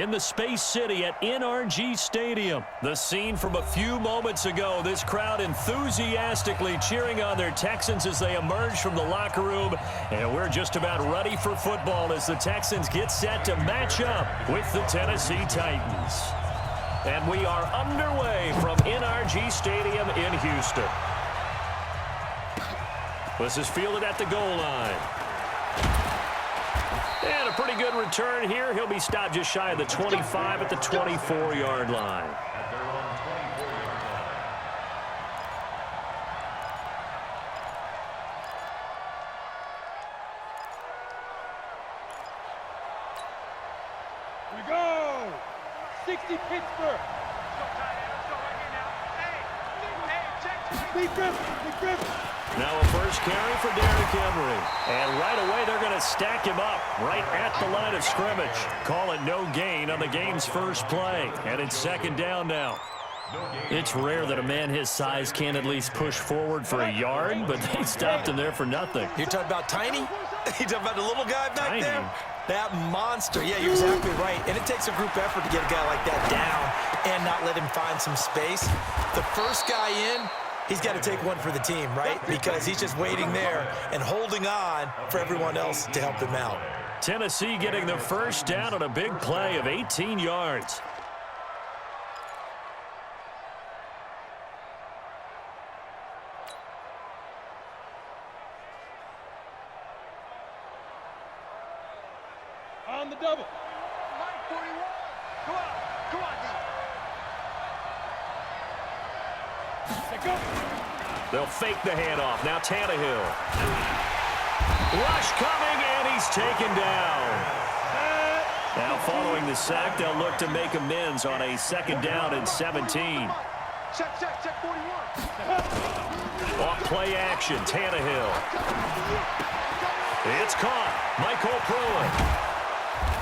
in the Space City at NRG Stadium. The scene from a few moments ago, this crowd enthusiastically cheering on their Texans as they emerge from the locker room. And we're just about ready for football as the Texans get set to match up with the Tennessee Titans. And we are underway from NRG Stadium in Houston. This is fielded at the goal line. And a pretty good return here. He'll be stopped just shy of the 25 at the 24-yard line. We go! 60 Pittsburgh! Big grip! Now a first carry for Derrick Henry. And right away they're going to stack him up right at the line of scrimmage. Call it no gain on the game's first play. And it's second down now. It's rare that a man his size can at least push forward for a yard, but they stopped him there for nothing. You're talking about Tiny? You're talking about the little guy back Tiny. there? That monster. Yeah, you're exactly right. And it takes a group effort to get a guy like that down and not let him find some space. The first guy in, he's got to take one for the team, right? Because he's just waiting there and holding on for everyone else to help him out. Tennessee getting the first down on a big play of 18 yards. On the double. Mike 41. Come on, Let go. They'll fake the handoff. Now Tannehill. Rush coming, and he's taken down. Now following the sack, they'll look to make amends on a second down and 17. Check 41. Off play action, Tannehill. It's caught. Michael Pruitt.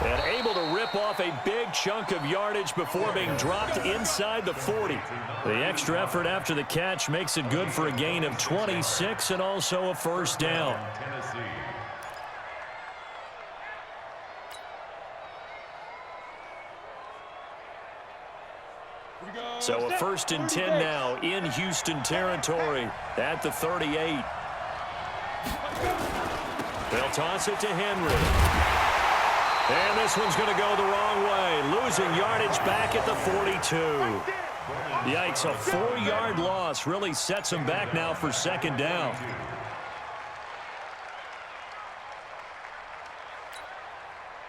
And able to rip off a big chunk of yardage before being dropped inside the 40. The extra effort after the catch makes it good for a gain of 26 and also a first down. So a first and 10 now in Houston territory at the 38. They'll toss it to Henry. And this one's going to go the wrong way, losing yardage back at the 42. Yikes, a 4-yard loss really sets them back now for second down.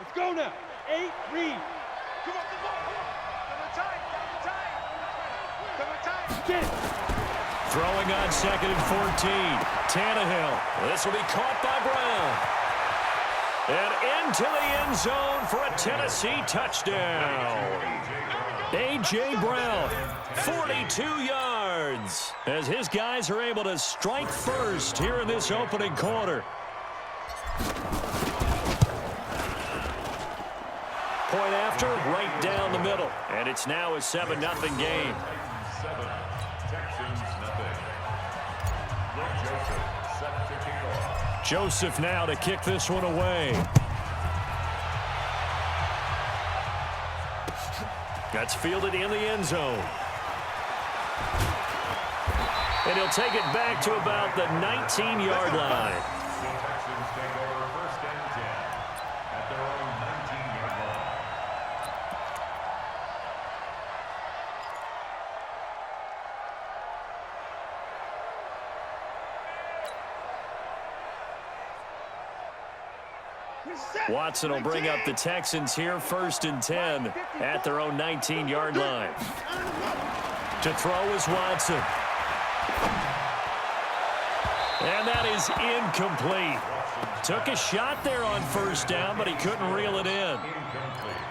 Let's go now. 8, read. Come on, come on. Get it. Throwing on second and 14. Tannehill. This will be caught by Brown. And into the end zone for a Tennessee touchdown. A.J. Brown, 42 yards, as his guys are able to strike first here in this opening quarter. Point after, right down the middle. And it's now a 7-0 game. Joseph now to kick this one away. That's fielded in the end zone. And he'll take it back to about the 19-yard line. Watson will bring up the Texans here, first and 10 at their own 19-yard line. To throw is Watson. And that is incomplete. Took a shot there on first down, but he couldn't reel it in.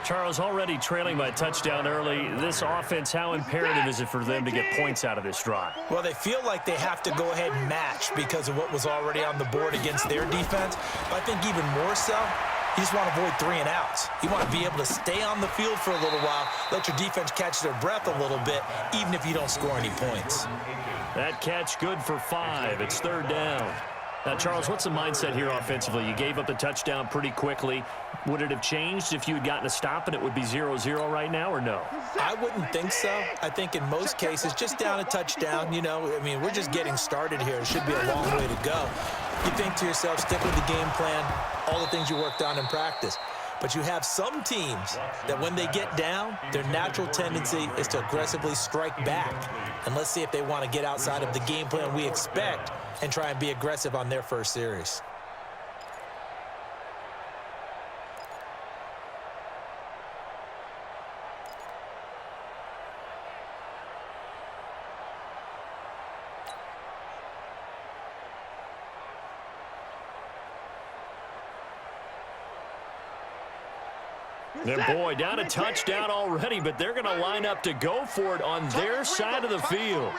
Charles, already trailing by a touchdown early. This offense, how imperative is it for them to get points out of this drive? Well, they feel like they have to go ahead and match because of what was already on the board against their defense. But I think even more so, you just want to avoid 3 and outs. You want to be able to stay on the field for a little while, let your defense catch their breath a little bit, even if you don't score any points. That catch good for 5. It's third down. Now, Charles, what's the mindset here offensively? You gave up the touchdown pretty quickly. Would it have changed if you had gotten a stop and it would be 0-0 right now, or no? I wouldn't think so. I think in most cases, just down a touchdown, you know, I mean, we're just getting started here. It should be a long way to go. You think to yourself, stick with the game plan, all the things you worked on in practice. But you have some teams that when they get down, their natural tendency is to aggressively strike back. And let's see if they want to get outside of the game plan we expect and try and be aggressive on their first series. And boy, down a touchdown already, but they're going to line up to go for it on their side of the field.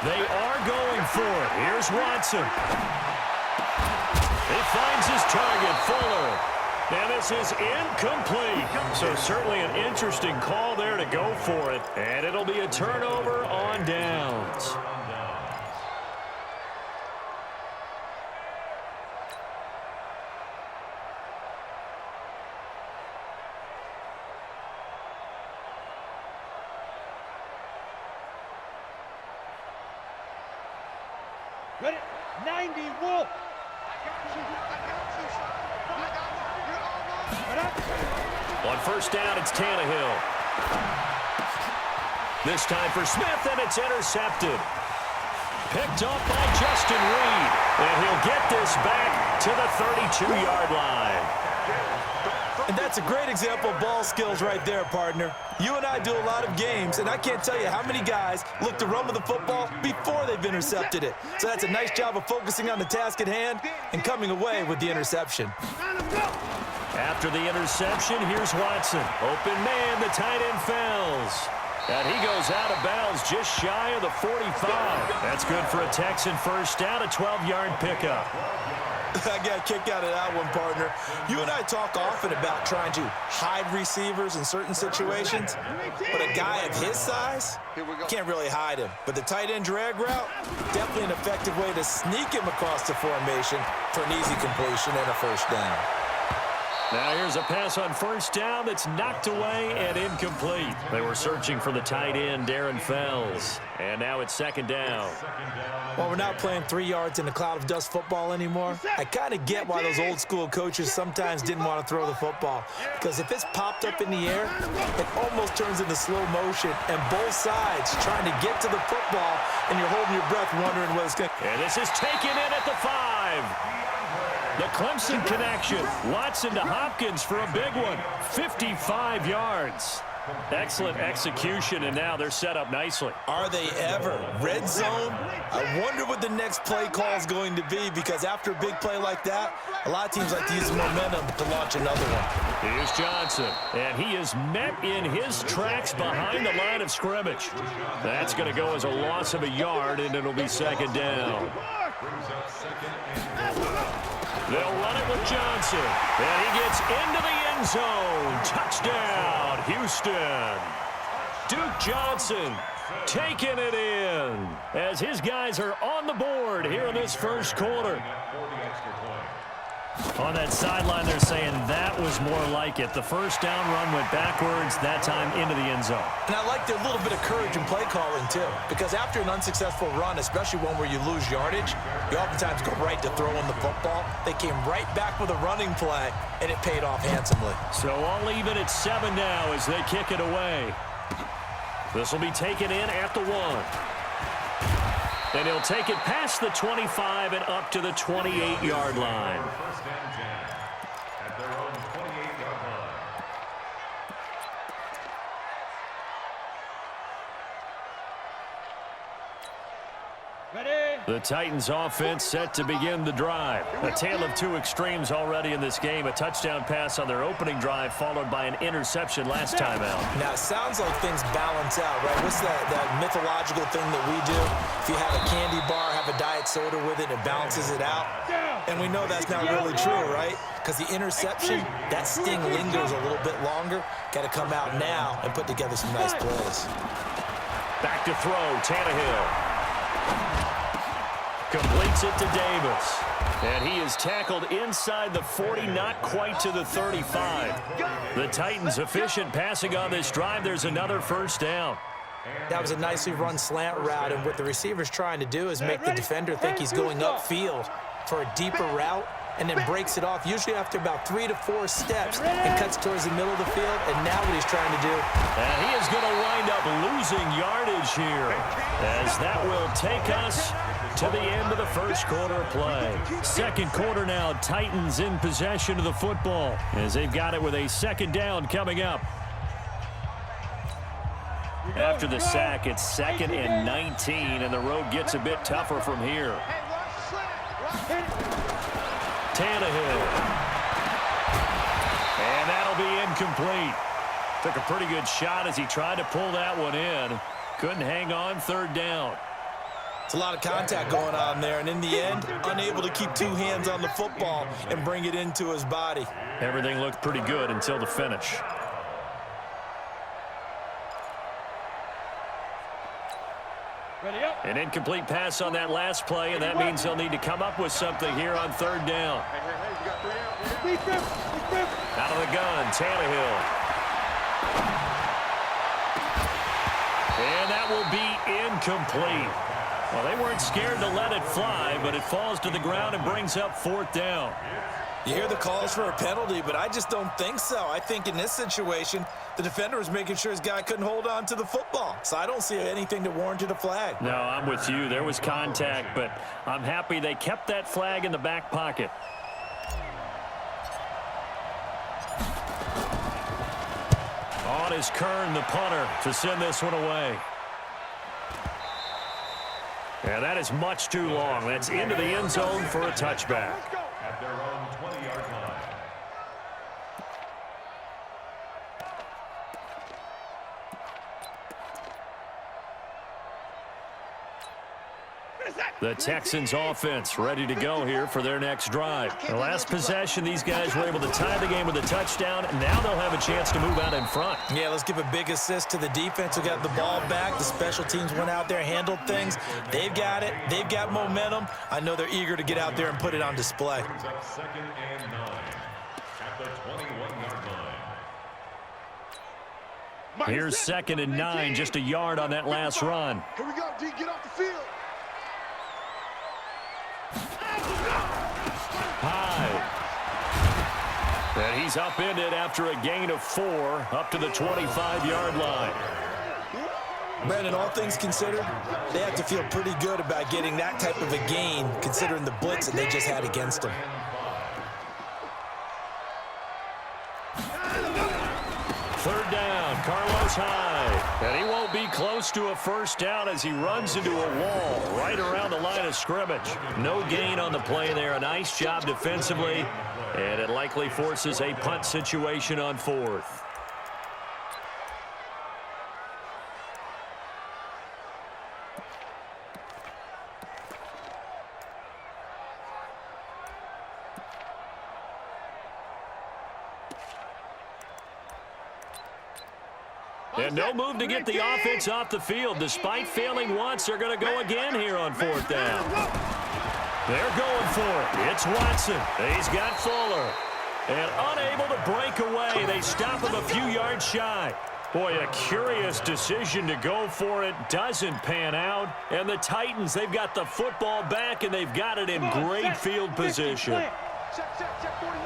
They are going for it. Here's Watson. He finds his target, Fuller. And this is incomplete. So certainly an interesting call there to go for it. And it'll be a turnover on downs. Ready? 90, Wolf. On first down, it's Tannehill. This time for Smith, and it's intercepted. Picked up by Justin Reed. And he'll get this back to the 32-yard line. And that's a great example of ball skills right there, partner. You and I do a lot of games, and I can't tell you how many guys look to run with the football before they've intercepted it. So that's a nice job of focusing on the task at hand and coming away with the interception. After the interception, here's Watson. Open man, the tight end falls. And he goes out of bounds just shy of the 45. That's good for a Texan first down, a 12-yard pickup. I got a kick out of that one, partner. You and I talk often about trying to hide receivers in certain situations, but a guy of his size can't really hide him. But the tight end drag route, definitely an effective way to sneak him across the formation for an easy completion and a first down. Now here's a pass on first down that's knocked away and incomplete. They were searching for the tight end, Darren Fells. And now it's second down. While we're not playing 3 yards in a cloud of dust football anymore, I kind of get why those old school coaches sometimes didn't want to throw the football. Because if it's popped up in the air, it almost turns into slow motion. And both sides trying to get to the football, and you're holding your breath wondering what it's going to... And this is taken in at the 5. The Clemson connection. Watson to Hopkins for a big one. 55 yards. Excellent execution, and now they're set up nicely. Are they ever? Red zone? I wonder what the next play call is going to be, because after a big play like that, a lot of teams like to use the momentum to launch another one. Here's Johnson, and he is met in his tracks behind the line of scrimmage. That's going to go as a loss of a yard, and it'll be second down. They'll run it with Johnson, and he gets into the end zone. Touchdown, Houston. Duke Johnson taking it in as his guys are on the board here in this first quarter. On that sideline, they're saying that was more like it. The first down run went backwards, that time into the end zone. And I like their little bit of courage in play calling, too, because after an unsuccessful run, especially one where you lose yardage, you oftentimes go right to throwing the football. They came right back with a running play, and it paid off handsomely. So all even at 7 now as they kick it away. This will be taken in at the 1. And he'll take it past the 25 and up to the 28-yard line. The Titans offense set to begin the drive. A tale of two extremes already in this game. A touchdown pass on their opening drive followed by an interception last time out. Now, it sounds like things balance out, right? What's that mythological thing that we do? If you have a candy bar, have a diet soda with it, it balances it out. And we know that's not really true, right? Because the interception, that sting lingers a little bit longer. Got to come out now and put together some nice plays. Back to throw, Tannehill. Completes it to Davis. And he is tackled inside the 40, not quite to the 35. The Titans efficient passing on this drive. There's another first down. That was a nicely run slant route, and what the receiver's trying to do is make the defender think he's going upfield for a deeper route, and then breaks it off, usually after about 3 to 4 steps, and cuts towards the middle of the field, and now what he's trying to do. And he is going to wind up losing yardage here, as that will take us to the end of the first quarter play. Second quarter now, Titans in possession of the football, as they've got it with a second down coming up. After the sack, it's 2nd and 19, and the road gets a bit tougher from here. Tannehill. And that'll be incomplete. Took a pretty good shot as he tried to pull that one in. Couldn't hang on, third down. It's a lot of contact going on there, and in the end, unable to keep 2 hands on the football and bring it into his body. Everything looked pretty good until the finish. An incomplete pass on that last play, and that means they'll need to come up with something here on third down. Out of the gun, Tannehill. And that will be incomplete. Well, they weren't scared to let it fly, but it falls to the ground and brings up 4th down. You hear the calls for a penalty, but I just don't think so. I think in this situation, the defender was making sure his guy couldn't hold on to the football. So I don't see anything that warranted a flag. No, I'm with you. There was contact, but I'm happy they kept that flag in the back pocket. On is Kern, the punter, to send this one away. And that is much too long. That's into the end zone for a touchback. At their own 20-yard line. The Texans offense ready to go here for their next drive. The last possession, these guys were able to tie the game with a touchdown, and now they'll have a chance to move out in front. Yeah, let's give a big assist to the defense who got the ball back. The special teams went out there, handled things. They've got it. They've got momentum. I know they're eager to get out there and put it on display. Brings up 2nd and 9 at the 21-yard line. Here's 2nd and 9, just a yard on that last run. Here we go, D. Get off the field. High. And he's upended after a gain of 4 up to the 25-yard line. Brandon, all things considered, they have to feel pretty good about getting that type of a gain considering the blitz that they just had against them. Third down, Carlos Hyde. And he won't be close to a first down as he runs into a wall right around the line of scrimmage. No gain on the play there. A nice job defensively. And it likely forces a punt situation on 4th. And no move to get the offense off the field. Despite failing once, they're going to go again here on 4th down. They're going for it. It's Watson. He's got Fuller. And unable to break away, they stop him a few yards shy. Boy, a curious decision to go for it. Doesn't pan out. And the Titans, they've got the football back, and they've got it in great field position. Check 41.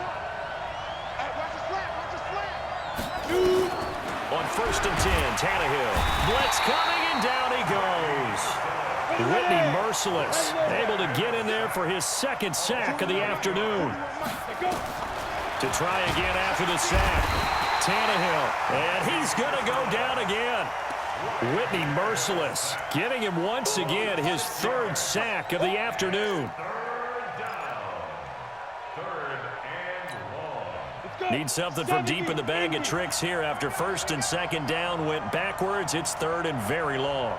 Hey, watch the slant. On 1st and 10, Tannehill. Blitz coming, and down he goes. Whitney merciless, able to get in there for his 2nd sack of the afternoon. To try again after the sack. Tannehill, and he's going to go down again. Whitney merciless, getting him once again his 3rd sack of the afternoon. Need something from deep in the bag of tricks here after 1st and 2nd down went backwards. It's 3rd and very long.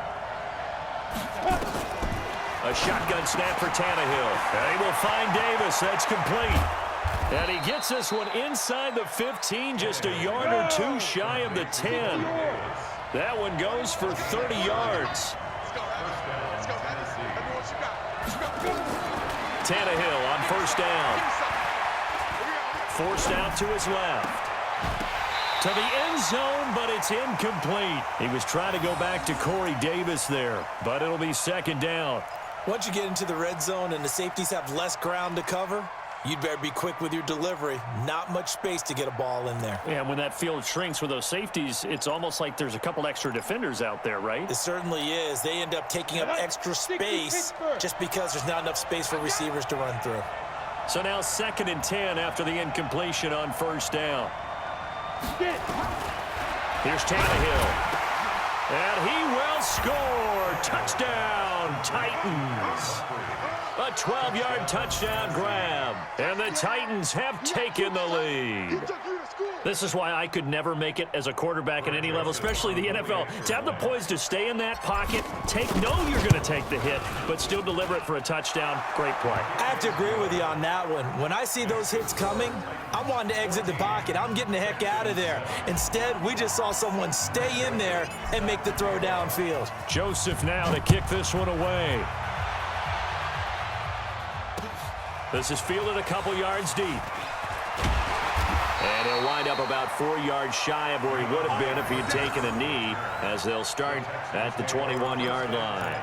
A shotgun snap for Tannehill. And he will find Davis. That's complete. And he gets this one inside the 15, just a yard or 2 shy of the 10. That one goes for 30 yards. Let's go, Madden. Let's go, Madden. Everyone, you got it. Tannehill on first down. Forced out to his left. To the end zone, but it's incomplete. He was trying to go back to Corey Davis there, but it'll be second down. Once you get into the red zone and the safeties have less ground to cover, you'd better be quick with your delivery. Not much space to get a ball in there. Yeah, when that field shrinks with those safeties, it's almost like there's a couple extra defenders out there, right? It certainly is. They end up taking up extra space just because there's not enough space for receivers to run through. So now 2nd and 10 after the incompletion on first down. Here's Tannehill. And he will score. Touchdown, Titans. A 12-yard touchdown grab. And the Titans have taken the lead. This is why I could never make it as a quarterback at any level, especially the NFL. To have the poise to stay in that pocket, know you're going to take the hit, but still deliver it for a touchdown. Great play. I have to agree with you on that one. When I see those hits coming, I'm wanting to exit the pocket. I'm getting the heck out of there. Instead, we just saw someone stay in there and make the throw downfield. Joseph now to kick this one away. This is fielded a couple yards deep. And he'll wind up about 4 yards shy of where he would have been if he had taken a knee, as they'll start at the 21-yard line.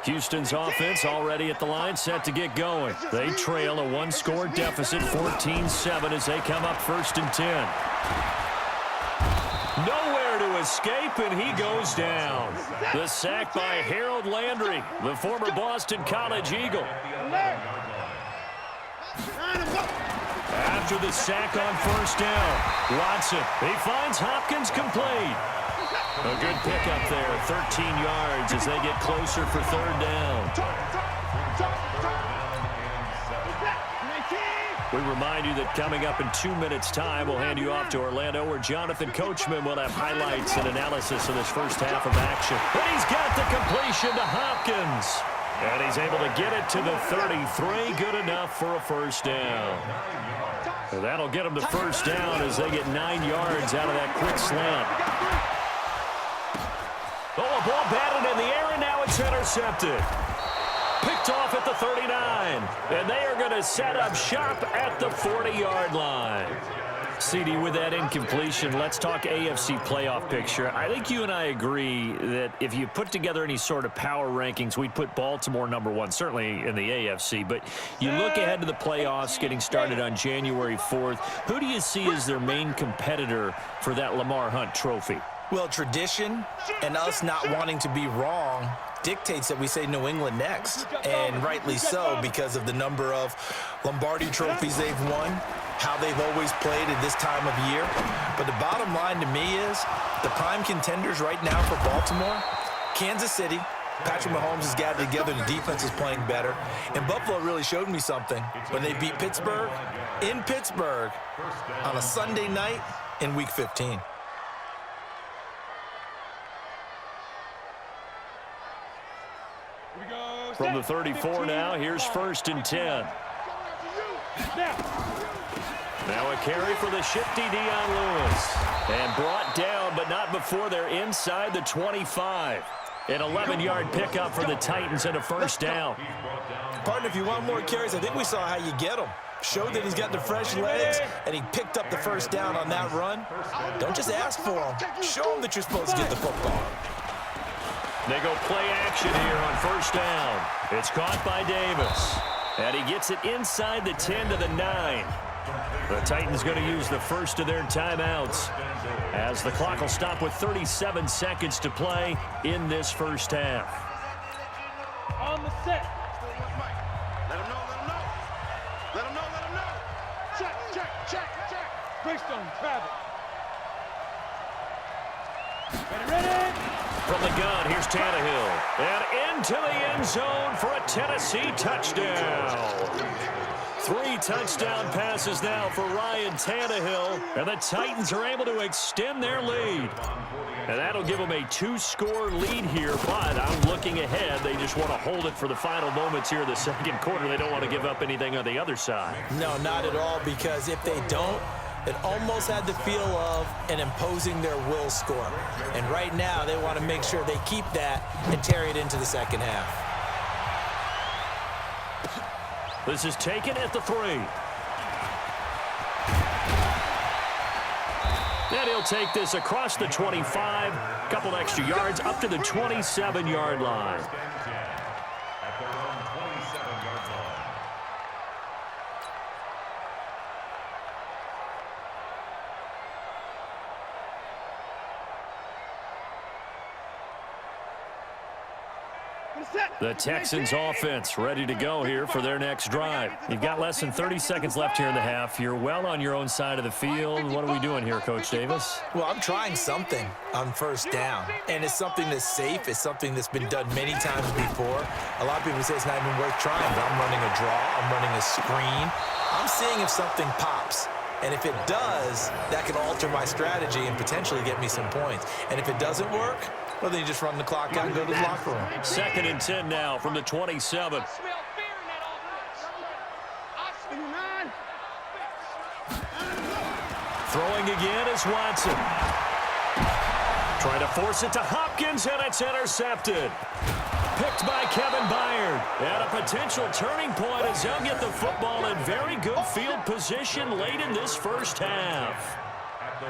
Houston's offense already at the line, set to get going. They trail a one-score deficit, 14-7, as they come up 1st and 10. Nowhere to escape, and he goes down. The sack by Harold Landry, the former Boston College Eagle. After the sack on first down, Watson, he finds Hopkins complete. A good pickup there, 13 yards as they get closer for 3rd down. We remind you that coming up in 2 minutes' time, we'll hand you off to Orlando, where Jonathan Coachman will have highlights and analysis of this first half of action. And he's got the completion to Hopkins. And he's able to get it to the 33. Good enough for a first down. And that'll get him to first down as they get 9 yards out of that quick slant. Oh, a ball batted in the air, and now it's intercepted. Picked off at the 39, and they are going to set up shop at the 40-yard line. CD, with that incompletion, let's talk AFC playoff picture. I think you and I agree that if you put together any sort of power rankings, we'd put Baltimore #1, certainly in the AFC. But you look ahead to the playoffs getting started on January 4th. Who do you see as their main competitor for that Lamar Hunt trophy? Well, tradition and us not wanting to be wrong dictates that we say New England next, and rightly so because of the number of Lombardi trophies they've won, how they've always played at this time of year. But the bottom line to me is the prime contenders right now for Baltimore, Kansas City. Patrick Mahomes has got it together. The defense is playing better. And Buffalo really showed me something when they beat Pittsburgh in Pittsburgh on a Sunday night in Week 15. From the 34 now, here's 1st and 10. Now a carry for the shifty Dion Lewis. And brought down, but not before they're inside the 25. An 11-yard pickup for the Titans and a first down. Partner, if you want more carries, I think we saw how you get them. Showed that he's got the fresh legs, and he picked up the first down on that run. Don't just ask for them. Show them that you're supposed to get the football. They go play action here on first down. It's caught by Davis. And he gets it inside the 10 to the 9. The Titans going to use the first of their timeouts as the clock will stop with 37 seconds to play in this first half. On the set. Let him know, let him know. Let him know, let him know. Check, check, check, check. Greystone, Travis. Ready. From the gun, here's Tannehill. And into the end zone for a Tennessee touchdown. 3 touchdown passes now for Ryan Tannehill. And the Titans are able to extend their lead. And that'll give them a 2-score lead here. But I'm looking ahead. They just want to hold it for the final moments here in the second quarter. They don't want to give up anything on the other side. No, not at all, because if they don't, It almost had the feel of an imposing their will score. And right now, they want to make sure they keep that and carry it into the second half. This is taken at the 3. And he'll take this across the 25. Couple extra yards up to the 27-yard line. At their own 27-yard line. The Texans offense ready to go here for their next drive. You've got less than 30 seconds left here in the half. You're well on your own side of the field. What are we doing here, Coach Davis? Well, I'm trying something on first down, and it's something that's safe. It's something that's been done many times before. A lot of people say it's not even worth trying, but I'm running a draw. I'm running a screen. I'm seeing if something pops. And if it does, that could alter my strategy and potentially get me some points. And if it doesn't work, well, then you just run the clock out and go to the locker room. 2nd and 10 now from the 27. Throwing again is Watson. Trying to force it to Hopkins, and it's intercepted. Picked by Kevin Byard. And a potential turning point as they'll get the football in very good field position late in this first half.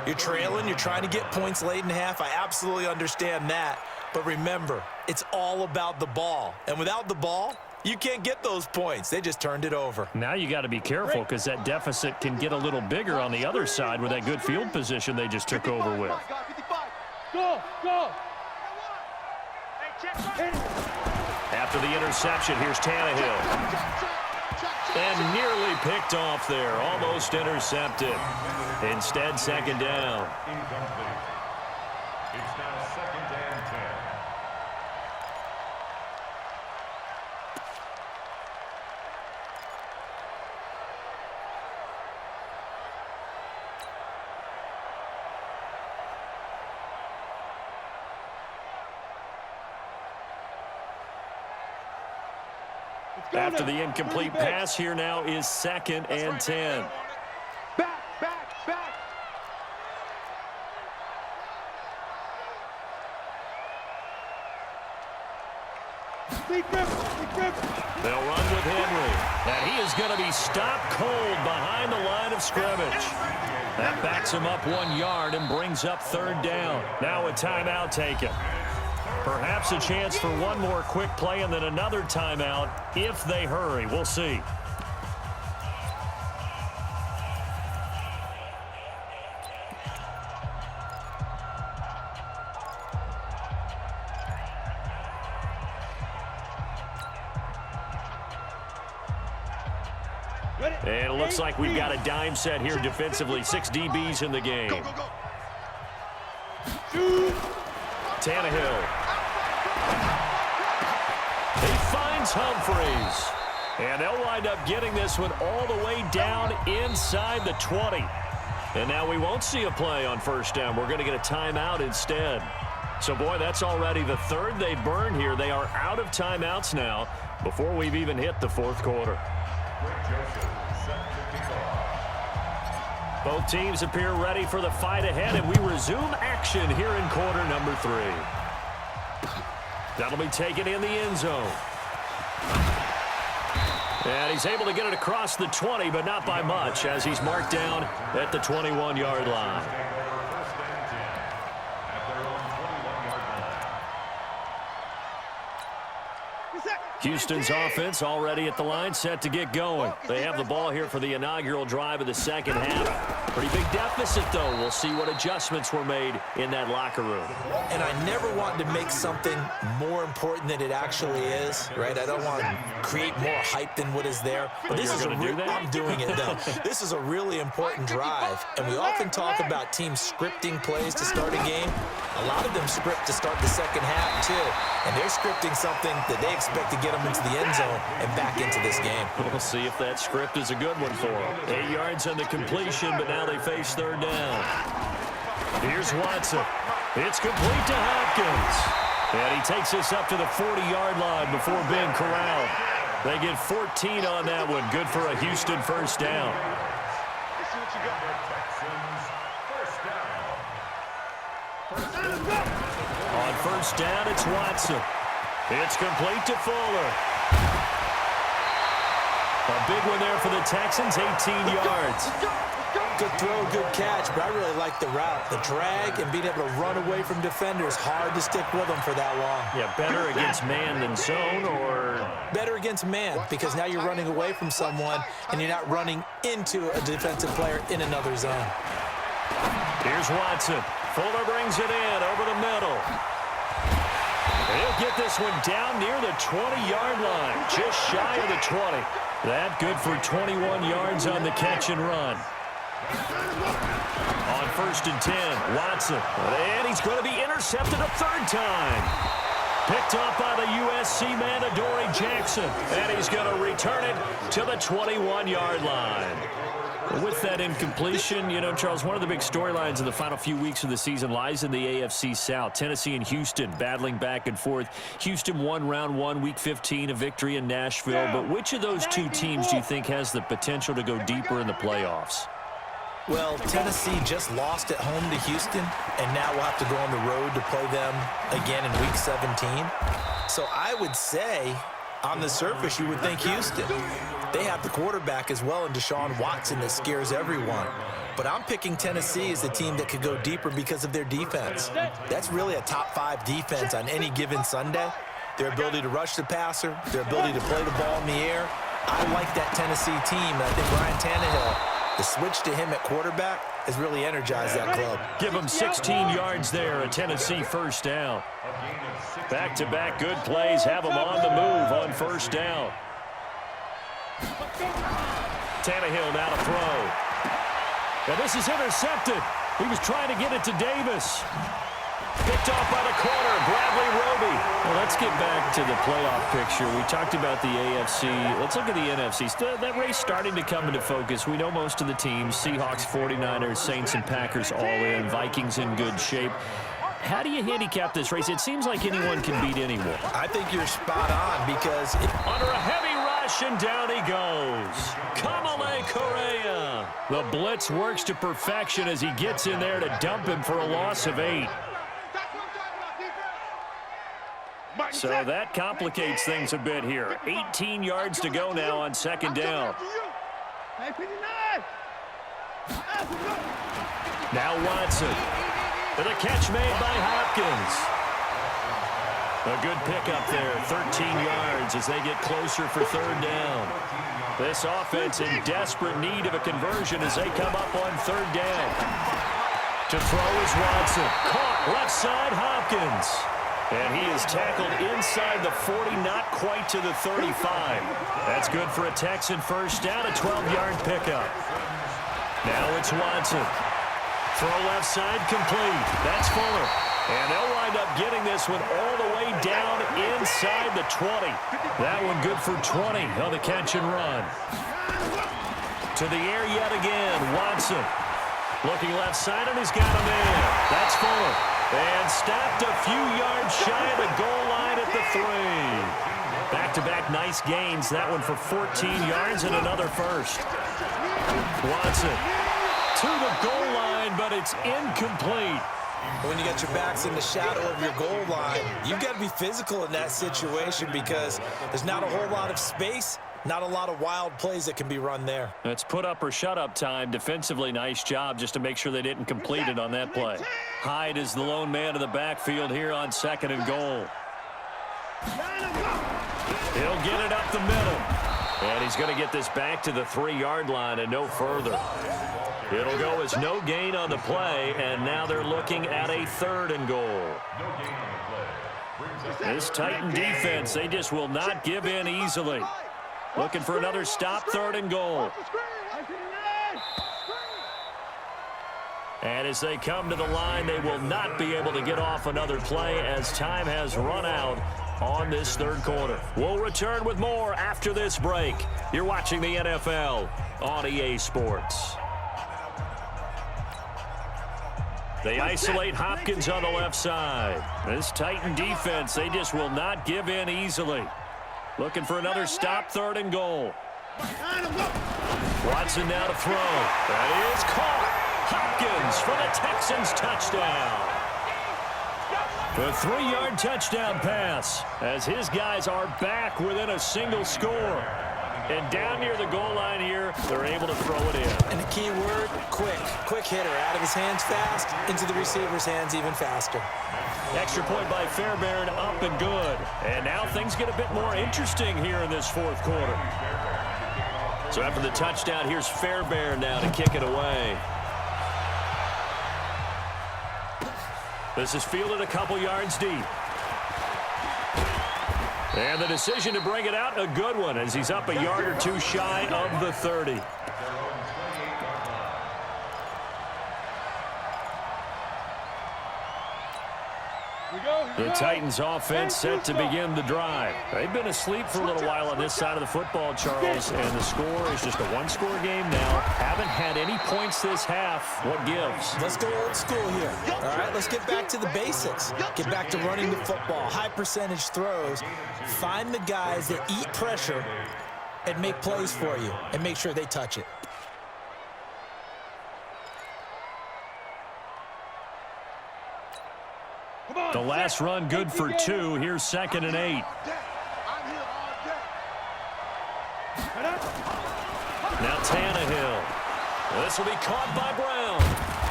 You're trailing. You're trying to get points late in half. I absolutely understand that. But remember, it's all about the ball. And without the ball, you can't get those points. They just turned it over. Now you got to be careful because that deficit can get a little bigger on the other side with that good field position they just took over with. Go, go. After the interception, here's Tannehill. And nearly picked off there, almost intercepted. Instead, 2nd down. Incomplete. It's now 2nd and 10. After the incomplete pass, here now is 2nd and 10. Back, back, back. They'll run with Henry. And he is going to be stopped cold behind the line of scrimmage. That backs him up 1 yard and brings up 3rd down. Now a timeout taken. Perhaps a chance for one more quick play and then another timeout if they hurry. We'll see. And it looks like we've got a dime set here defensively. 6 DBs in the game. Tannehill. He finds Humphreys. And they'll wind up getting this one all the way down inside the 20. And now we won't see a play on first down. We're going to get a timeout instead. So, boy, that's already the 3rd they've burned here. They are out of timeouts now before we've even hit the 4th quarter. Both teams appear ready for the fight ahead, and we resume action here in quarter number 3. That'll be taken in the end zone. And he's able to get it across the 20, but not by much, as he's marked down at the 21-yard line. Houston's offense already at the line, set to get going. They have the ball here for the inaugural drive of the second half. Pretty big deficit, though. We'll see what adjustments were made in that locker room. And I never want to make something more important than it actually is, right? I don't want to create more hype than what is there. But this is I'm doing it, though. This is a really important drive. And we often talk about teams scripting plays to start a game. A lot of them script to start the second half, too. And they're scripting something that they expect to get them into the end zone and back into this game. We'll see if that script is a good one for them. 8 yards on the completion, but now they face 3rd down. Here's Watson. It's complete to Hopkins. And he takes us up to the 40-yard line before being corralled. They get 14 on that one. Good for a Houston first down. Let's see what you got. Texans, first down. On first down, it's Watson. It's complete to Fuller. A big one there for the Texans, 18 yards. Good throw, good catch, but I really like the route. The drag and being able to run away from defenders, hard to stick with them for that long. Yeah, better against man than zone, or? Better against man, because now you're running away from someone and you're not running into a defensive player in another zone. Here's Watson. Fuller brings it in over the middle. He'll get this one down near the 20-yard line, just shy of the 20. That good for 21 yards on the catch and run. On first and 10, Watson. And he's going to be intercepted a third time. Picked up by the USC man, Adoree Jackson. And he's going to return it to the 21-yard line. With that incompletion, you know, Charles, one of the big storylines in the final few weeks of the season lies in the AFC South. Tennessee and Houston battling back and forth. Houston won round 1, week 15, a victory in Nashville. But which of those two teams do you think has the potential to go deeper in the playoffs? Well, Tennessee just lost at home to Houston, and now we'll have to go on the road to play them again in week 17. So I would say, on the surface, you would think Houston. They have the quarterback as well in Deshaun Watson that scares everyone. But I'm picking Tennessee as the team that could go deeper because of their defense. That's really a top 5 defense on any given Sunday. Their ability to rush the passer, their ability to play the ball in the air. I like that Tennessee team, and I think Ryan Tannehill, the switch to him at quarterback, has really energized that club. Give him 16 yards there, a Tennessee first down. Back-to-back good plays have him on the move on first down. Tannehill now to throw. And this is intercepted. He was trying to get it to Davis. Picked off by the corner, Bradley Roby. Well, let's get back to the playoff picture. We talked about the AFC. Let's look at the NFC. That race starting to come into focus. We know most of the teams, Seahawks, 49ers, Saints, and Packers all in. Vikings in good shape. How do you handicap this race? It seems like anyone can beat anyone. I think you're spot on because under a heavy rush, and down he goes. Kamale Correa. The blitz works to perfection as he gets in there to dump him for a loss of 8. So that complicates things a bit here. 18 yards to go now on second down. Now Watson. With a catch made by Hopkins. A good pickup there, 13 yards as they get closer for third down. This offense in desperate need of a conversion as they come up on third down. To throw is Watson. Caught left side, Hopkins. And he is tackled inside the 40, not quite to the 35. That's good for a Texan first down, a 12-yard pickup. Now it's Watson. Throw left side complete. That's Fuller. And they'll wind up getting this one all the way down inside the 20. That one good for 20 on the catch and run. To the air yet again, Watson. Looking left side, and he's got him in. That's Fuller. And stopped a few yards shy of the goal line at the 3. Back-to-back nice gains. That one for 14 yards and another first. Watson to the goal line, but it's incomplete. When you got your backs in the shadow of your goal line, you've got to be physical in that situation because there's not a whole lot of space, not a lot of wild plays that can be run there. It's put up or shut up time. Defensively, nice job just to make sure they didn't complete it on that play. Hyde is the lone man in the backfield here on second and goal. He'll get it up the middle. And he's going to get this back to the 3-yard line and no further. It'll go as no gain on the play, and now they're looking at a third and goal. This Titan defense, they just will not give in easily. Looking for another stop, third and goal. And as they come to the line, they will not be able to get off another play as time has run out on this third quarter. We'll return with more after this break. You're watching the NFL on EA Sports. They isolate Hopkins on the left side. This Titan defense, they just will not give in easily. Looking for another stop, third and goal. Watson now to throw. That is caught. Hopkins for the Texans touchdown. A 3-yard touchdown pass as his guys are back within a single score. And down near the goal line here, they're able to throw it in. And the key word, quick. Quick hitter. Out of his hands fast, into the receiver's hands even faster. Extra point by Fairbairn, up and good. And now things get a bit more interesting here in this fourth quarter. So after the touchdown, here's Fairbairn now to kick it away. This is fielded a couple yards deep. And the decision to bring it out, a good one, as he's up a yard or two shy of the 30. The Titans offense set to begin the drive. They've been asleep for a little while on this side of the football, Charles, and the score is just a one-score game now. Haven't had any points this half. What gives? Let's go old school here. All right, let's get back to the basics. Get back to running the football, high percentage throws. Find the guys that eat pressure and make plays for you and make sure they touch it. The last run good for 2. Here's 2nd and 8. Now Tannehill. This will be caught by Brown.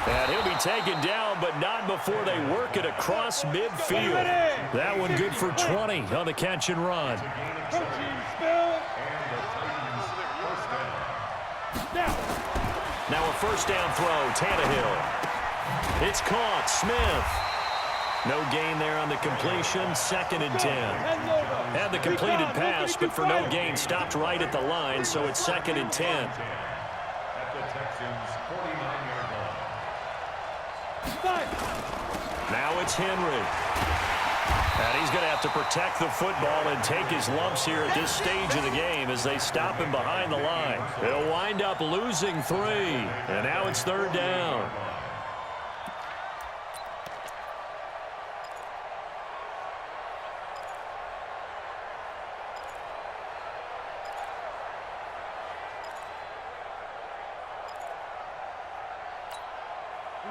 And he'll be taken down, but not before they work it across midfield. That one good for 20 on the catch and run. Now a first down throw, Tannehill. It's caught, Smith. No gain there on the completion, 2nd and 10. Had the completed pass, but for no gain, stopped right at the line, so it's 2nd and 10. At the Texans' 49-yard line. Now it's Henry. And he's going to have to protect the football and take his lumps here at this stage of the game as they stop him behind the line. They'll wind up losing 3, and now it's 3rd down.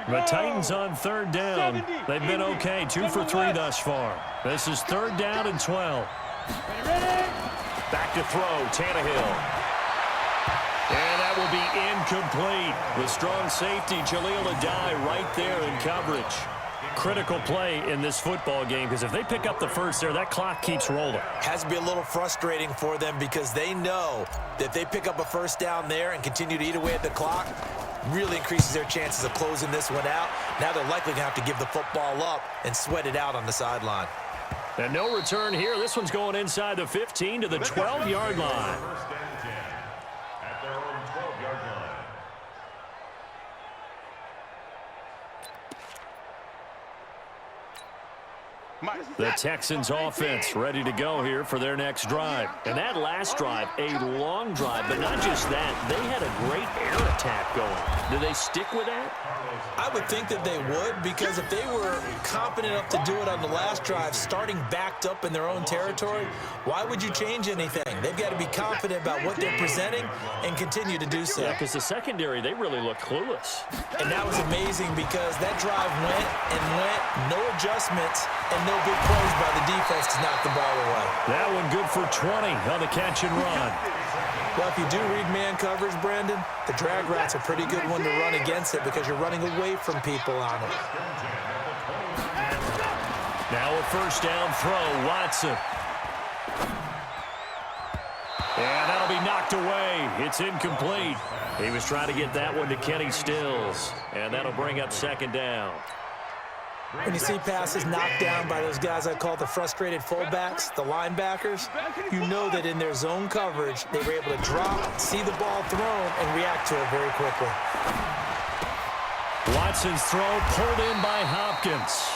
The Titans on 3rd down. They've been okay, 2 for 3 thus far. This is 3rd down and 12. Back to throw, Tannehill. And that will be incomplete. With strong safety, Jaleel Adai right there in coverage. Critical play in this football game, because if they pick up the first there, that clock keeps rolling. Has to be a little frustrating for them because they know that if they pick up a first down there and continue to eat away at the clock, really increases their chances of closing this one out. Now they're likely going to have to give the football up and sweat it out on the sideline. And no return here. This one's going inside the 15 to the 12-yard line. First and 10 at their own 12-yard line. The Texans offense ready to go here for their next drive. And that last drive, a long drive, but not just that. They had a great air attack going. Do they stick with that? I would think that they would, because if they were confident enough to do it on the last drive, starting backed up in their own territory, why would you change anything? They've got to be confident about what they're presenting and continue to do so. Yeah, because the secondary, they really look clueless. And that was amazing because that drive went and went, no adjustments, and no big plays by the defense to knock the ball away. That one good for 20 on the catch and run. Well, if you do read man coverage, Brandon, the drag route's a pretty good one to run against it because you're running away from people on it. Now a first down throw, Watson. And that'll be knocked away. It's incomplete. He was trying to get that one to Kenny Stills, and that'll bring up 2nd down. When you see passes knocked down by those guys I call the frustrated fullbacks, the linebackers, you know that in their zone coverage, they were able to drop, see the ball thrown, and react to it very quickly. Watson's throw pulled in by Hopkins.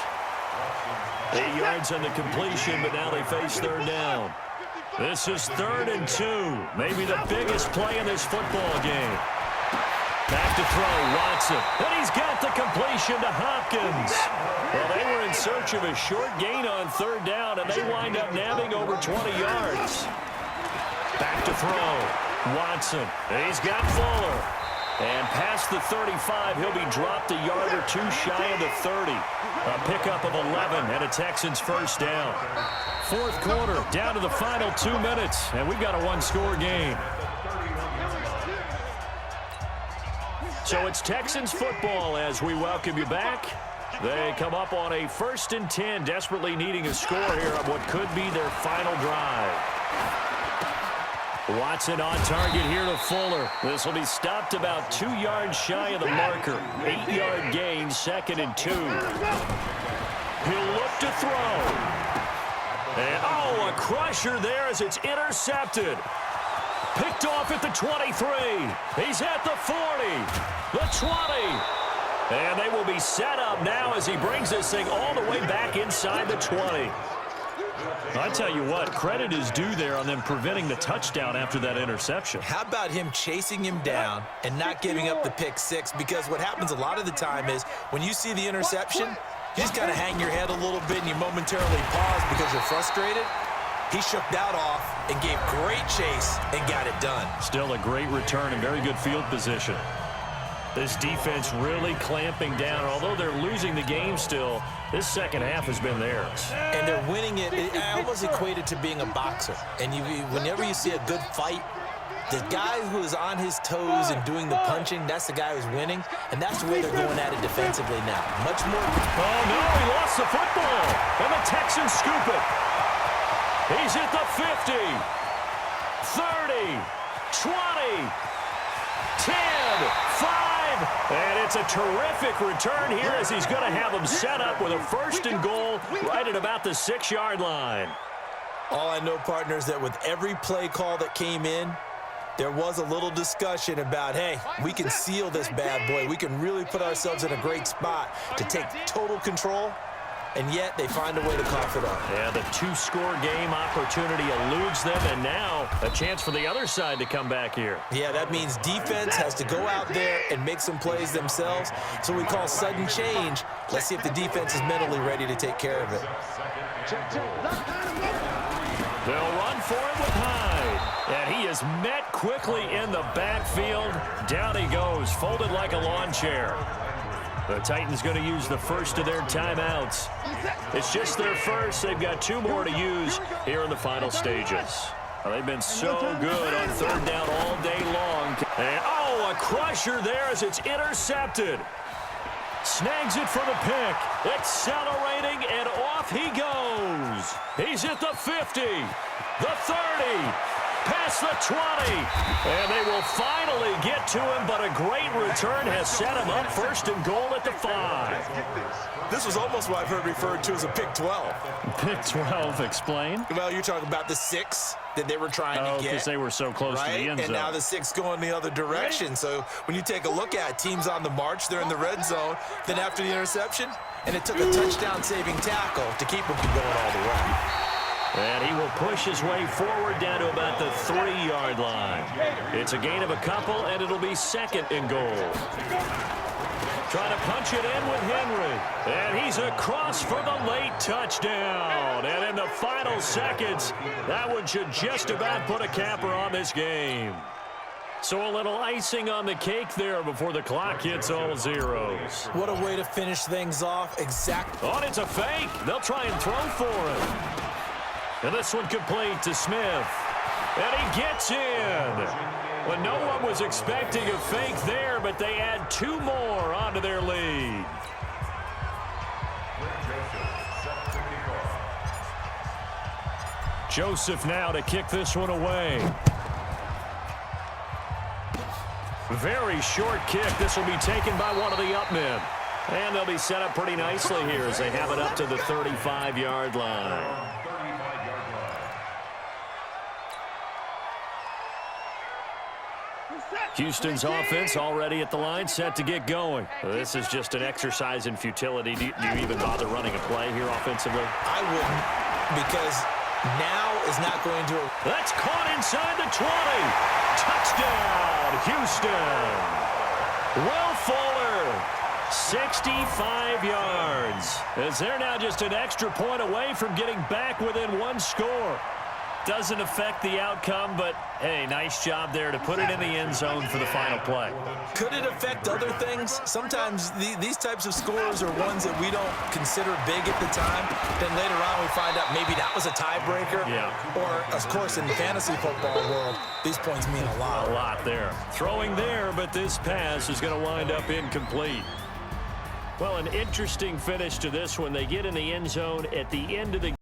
8 yards on the completion, but now they face 3rd down. This is 3rd and 2, maybe the biggest play in this football game. Back to throw, Watson. And he's got the completion to Hopkins. Well, they were in search of a short gain on 3rd down, and they wind up nabbing over 20 yards. Back to throw, Watson. And he's got Fuller. And past the 35, he'll be dropped a yard or two shy of the 30. A pickup of 11 and a Texans first down. Fourth quarter, down to the final 2 minutes, and we've got a one-score game. So it's Texans football as we welcome you back. They come up on a 1st and 10, desperately needing a score here on what could be their final drive. Watson on target here to Fuller. This will be stopped about 2 yards shy of the marker. 8-yard gain, 2nd and 2. He'll look to throw. And, a crusher there as it's intercepted. Picked off at the 23. He's at the 40. The 20. And they will be set up now as he brings this thing all the way back inside the 20. I tell you what, credit is due there on them preventing the touchdown after that interception. How about him chasing him down and not giving up the pick six? Because what happens a lot of the time is when you see the interception, you just kind of hang your head a little bit and you momentarily pause because you're frustrated. He shook that off and gave great chase and got it done. Still a great return and very good field position. This defense really clamping down. Although they're losing the game still, this second half has been theirs. And they're winning it. I almost equate it to being a boxer. And whenever you see a good fight, the guy who is on his toes and doing the punching, that's the guy who's winning. And that's the way they're going at it defensively now. Much more. Oh, no, he lost the football. And the Texans scoop it. He's at the 50, 30, 20, 10, 5, and it's a terrific return here as he's going to have them set up with a 1st and goal right at about the 6-yard line. All I know, partners, that with every play call that came in, there was a little discussion about, hey, we can seal this bad boy. We can really put ourselves in a great spot to take total control. And yet they find a way to cough it up. Yeah, the 2-score game opportunity eludes them, and now a chance for the other side to come back here. Yeah, that means defense has to go out there and make some plays themselves. So we call sudden change. Let's see if the defense is mentally ready to take care of it. They'll run for it with Hyde. And he is met quickly in the backfield. Down he goes, folded like a lawn chair. The Titans going to use the first of their timeouts. It's just their first. They've got 2 more to use here in the final stages. They've been so good on 3rd down all day long. And, a crusher there as it's intercepted. Snags it for the pick. Accelerating, and off he goes. He's at the 50, the 30. Past the 20, and they will finally get to him, but a great return has set him up 1st and goal at the 5. This was almost what I've heard referred to as a pick 12. Pick 12, explain? Well, you're talking about the 6 that they were trying to get. Because they were so close to the end zone. And now the 6 going the other direction. So when you take a look at teams on the march, they're in the red zone. Then after the interception, and it took a touchdown-saving tackle to keep them from going all the way. And he will push his way forward down to about the 3-yard line. It's a gain of a couple, and it'll be 2nd and goal. Trying to punch it in with Henry. And he's across for the late touchdown. And in the final seconds, that one should just about put a capper on this game. So a little icing on the cake there before the clock hits all zeros. What a way to finish things off. Exactly. Oh, and it's a fake. They'll try and throw for it. And this one complete to Smith. And he gets in. Well, no one was expecting a fake there, but they add 2 more onto their lead. Joseph now to kick this one away. Very short kick. This will be taken by one of the up men. And they'll be set up pretty nicely here as they have it up to the 35-yard line. Houston's offense already at the line, set to get going. This is just an exercise in futility. Do you even bother running a play here offensively? I wouldn't, because now is not going to... That's caught inside the 20. Touchdown, Houston. Will Fuller, 65 yards. As they're now just an extra point away from getting back within 1 score. Doesn't affect the outcome, but, hey, nice job there to put it in the end zone for the final play. Could it affect other things? Sometimes these types of scores are ones that we don't consider big at the time. Then later on we find out maybe that was a tiebreaker. Yeah. Or, of course, in the fantasy football world, these points mean a lot. A lot there. Throwing there, but this pass is going to wind up incomplete. Well, an interesting finish to this one. They get in the end zone at the end of the